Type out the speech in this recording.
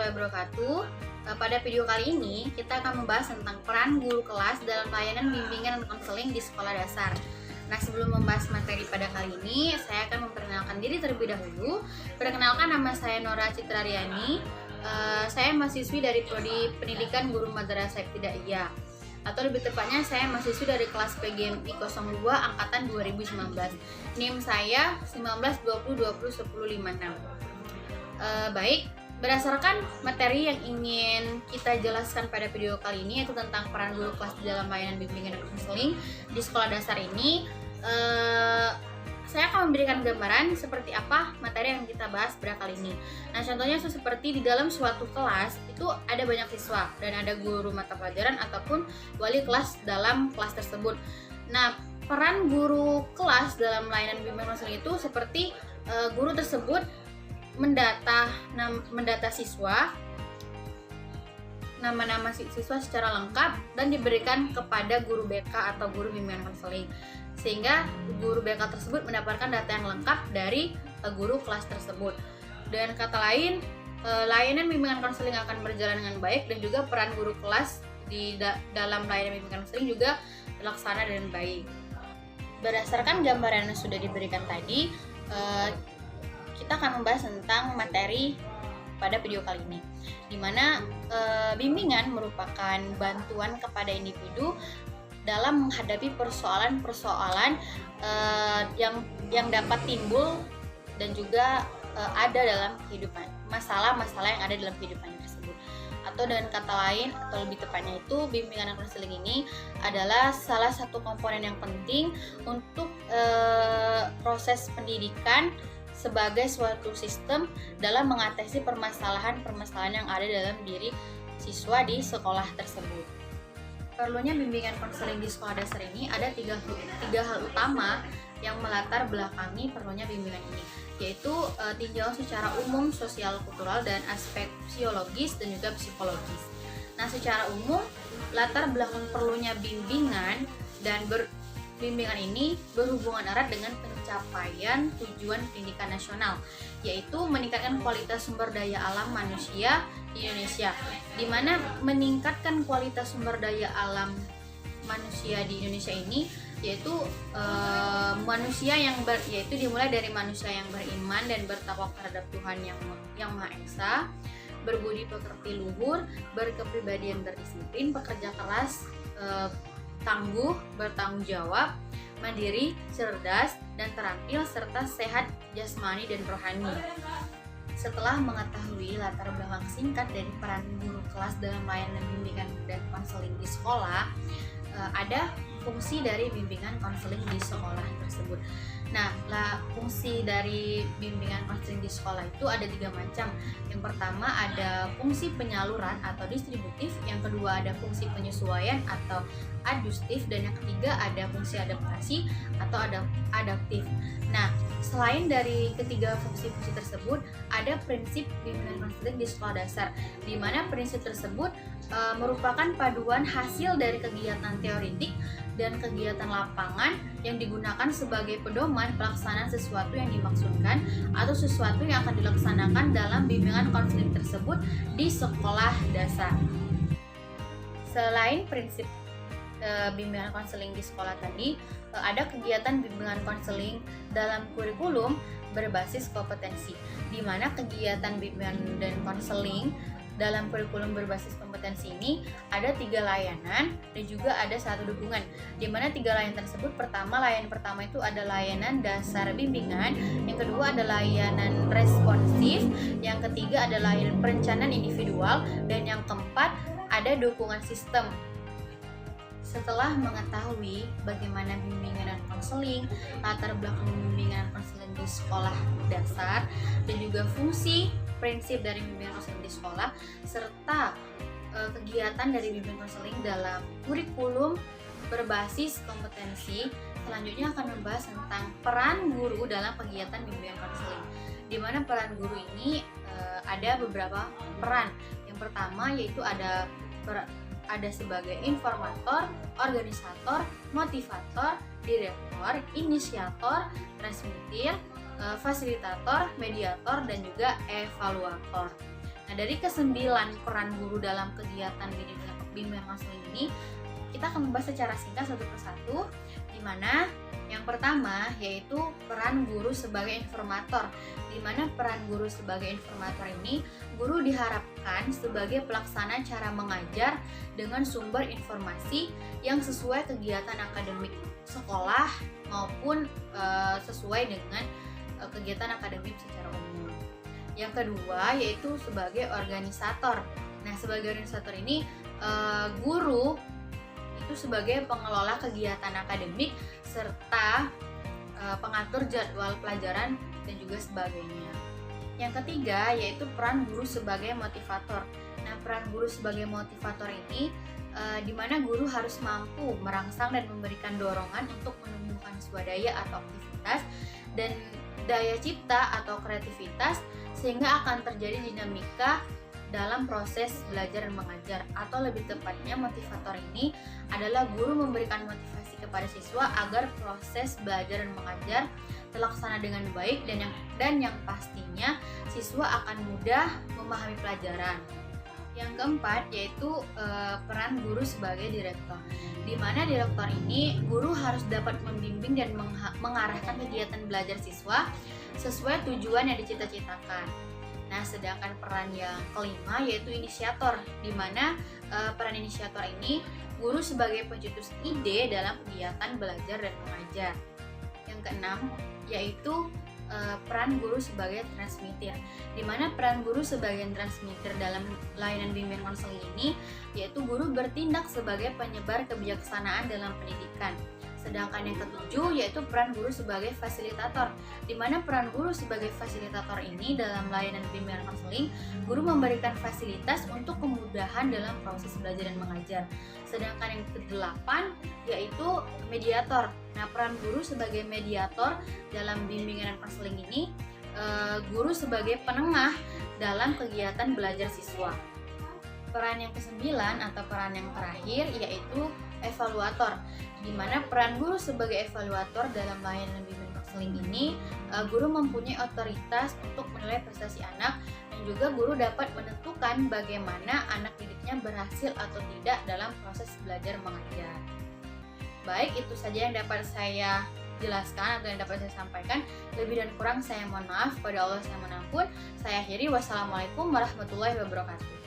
warahmatullahi wabarakatuh. Pada video kali ini kita akan membahas tentang peran guru kelas dalam layanan bimbingan dan konseling di sekolah dasar. Nah, sebelum membahas materi pada kali ini, saya akan memperkenalkan diri terlebih dahulu. Perkenalkan, nama saya Nora Citraryani. Saya mahasiswi dari Prodi Pendidikan Guru Madrasah Ibtidaiyah. Atau lebih tepatnya saya mahasiswi dari kelas PGMI 02 angkatan 2019. NIM saya 1920201056. Baik, berdasarkan materi yang ingin kita jelaskan pada video kali ini, yaitu tentang peran guru kelas dalam layanan bimbingan dan konseling di sekolah dasar ini, saya akan memberikan gambaran seperti apa materi yang kita bahas pada kali ini. Nah, contohnya seperti di dalam suatu kelas itu ada banyak siswa dan ada guru mata pelajaran ataupun wali kelas dalam kelas tersebut. Nah, peran guru kelas dalam layanan bimbingan konseling itu seperti guru tersebut mendata siswa, nama-nama siswa secara lengkap dan diberikan kepada guru BK atau guru bimbingan konseling, sehingga guru BK tersebut mendapatkan data yang lengkap dari guru kelas tersebut. Dan kata lain, layanan bimbingan konseling akan berjalan dengan baik dan juga peran guru kelas di dalam layanan bimbingan konseling juga terlaksana dengan baik. Berdasarkan gambaran yang sudah diberikan tadi, kita akan membahas tentang materi pada video kali ini, di mana bimbingan merupakan bantuan kepada individu dalam menghadapi persoalan-persoalan yang dapat timbul dan juga ada dalam kehidupan, masalah-masalah yang ada dalam kehidupannya tersebut. Atau dengan kata lain, atau lebih tepatnya itu, bimbingan dan konseling ini adalah salah satu komponen yang penting untuk proses pendidikan sebagai suatu sistem dalam mengatasi permasalahan-permasalahan yang ada dalam diri siswa di sekolah tersebut. Perlunya bimbingan konseling di sekolah dasar ini ada tiga hal utama yang melatar belakangi perlunya bimbingan ini, yaitu tinjauan secara umum, sosial, kultural, dan aspek psikologis dan juga psikologis. Nah, secara umum, latar belakang perlunya bimbingan dan bimbingan ini berhubungan erat dengan pencapaian tujuan pendidikan nasional, yaitu meningkatkan kualitas sumber daya alam manusia di Indonesia, di mana meningkatkan kualitas sumber daya alam manusia di Indonesia ini yaitu yaitu dimulai dari manusia yang beriman dan bertakwa terhadap Tuhan yang Maha Esa, berbudi pekerti luhur, berkepribadian berdisiplin, pekerja keras, tangguh, bertanggung jawab, mandiri, cerdas, dan terampil, serta sehat jasmani dan rohani. Setelah mengetahui latar belakang singkat dari peran guru kelas dalam layanan bimbingan dan konseling di sekolah, ada fungsi dari bimbingan konseling di sekolah tersebut. Nah, fungsi dari bimbingan konseling di sekolah itu ada 3 macam. Yang pertama ada fungsi penyaluran atau distributif, yang kedua ada fungsi penyesuaian atau adjustif, dan yang ketiga ada fungsi adaptasi atau adaptif. Nah, selain dari ketiga fungsi-fungsi tersebut, ada prinsip bimbingan konseling di sekolah dasar, di mana prinsip tersebut merupakan paduan hasil dari kegiatan teoritik dan kegiatan lapangan yang digunakan sebagai pedoman pelaksanaan sesuatu yang dimaksudkan atau sesuatu yang akan dilaksanakan dalam bimbingan konseling tersebut di sekolah dasar. Selain prinsip bimbingan konseling di sekolah tadi, ada kegiatan bimbingan konseling dalam kurikulum berbasis kompetensi, di mana kegiatan bimbingan dan konseling dalam kurikulum berbasis kompetensi ini ada 3 layanan dan juga ada 1 dukungan, di mana 3 layanan tersebut, layanan pertama itu ada layanan dasar bimbingan, yang kedua ada layanan responsif, yang ketiga ada layanan perencanaan individual, dan yang keempat ada dukungan sistem. Setelah mengetahui bagaimana bimbingan dan konseling, latar belakang bimbingan dan konseling di sekolah dasar, dan juga fungsi prinsip dari bimbingan konseling di sekolah, serta kegiatan dari bimbingan konseling dalam kurikulum berbasis kompetensi, selanjutnya akan membahas tentang peran guru dalam kegiatan bimbingan konseling, di mana peran guru ini ada beberapa peran. Yang pertama yaitu ada sebagai informator, organisator, motivator, direktur, inisiator, transmitir, fasilitator, mediator, dan juga evaluator. Nah, dari kesembilan peran guru dalam kegiatan bimbingan konseling ini, kita akan membahas secara singkat satu persatu, di mana yang pertama yaitu peran guru sebagai informator. Di mana peran guru sebagai informator ini, guru diharapkan sebagai pelaksana cara mengajar dengan sumber informasi yang sesuai kegiatan akademik sekolah maupun sesuai dengan kegiatan akademik secara umum. Yang kedua yaitu sebagai organisator. Nah, sebagai organisator ini guru itu sebagai pengelola kegiatan akademik serta pengatur jadwal pelajaran dan juga sebagainya. Yang ketiga yaitu peran guru sebagai motivator. Nah, peran guru sebagai motivator ini di mana guru harus mampu merangsang dan memberikan dorongan untuk menumbuhkan swadaya atau aktivitas dan daya cipta atau kreativitas, sehingga akan terjadi dinamika dalam proses belajar dan mengajar. Atau lebih tepatnya, motivator ini adalah guru memberikan motivasi kepada siswa agar proses belajar dan mengajar terlaksana dengan baik dan yang pastinya siswa akan mudah memahami pelajaran. Yang keempat yaitu peran guru sebagai direktur, di mana direktur ini guru harus dapat membimbing dan mengarahkan kegiatan belajar siswa sesuai tujuan yang dicita-citakan. Nah, sedangkan peran yang kelima yaitu inisiator, di mana peran inisiator ini guru sebagai pencetus ide dalam kegiatan belajar dan mengajar. Yang keenam yaitu peran guru sebagai transmitter, di mana peran guru sebagai transmitter dalam layanan bimbingan konseling ini yaitu guru bertindak sebagai penyebar kebijaksanaan dalam pendidikan. Sedangkan yang ketujuh yaitu peran guru sebagai fasilitator, di mana peran guru sebagai fasilitator ini dalam layanan bimbingan konseling, guru memberikan fasilitas untuk kemudahan dalam proses belajar dan mengajar. Sedangkan yang kedelapan yaitu mediator. Nah, peran guru sebagai mediator dalam bimbingan dan konseling ini, guru sebagai penengah dalam kegiatan belajar siswa. Peran yang kesembilan atau peran yang terakhir yaitu evaluator, di mana peran guru sebagai evaluator dalam layanan bimbingan konseling ini, guru mempunyai otoritas untuk menilai prestasi anak dan juga guru dapat menentukan bagaimana anak didiknya berhasil atau tidak dalam proses belajar mengajar. Baik, itu saja yang dapat saya jelaskan atau yang dapat saya sampaikan. Lebih dan kurang saya mohon maaf. Pada Allah saya mohon ampun. Saya akhiri. Wassalamualaikum warahmatullahi wabarakatuh.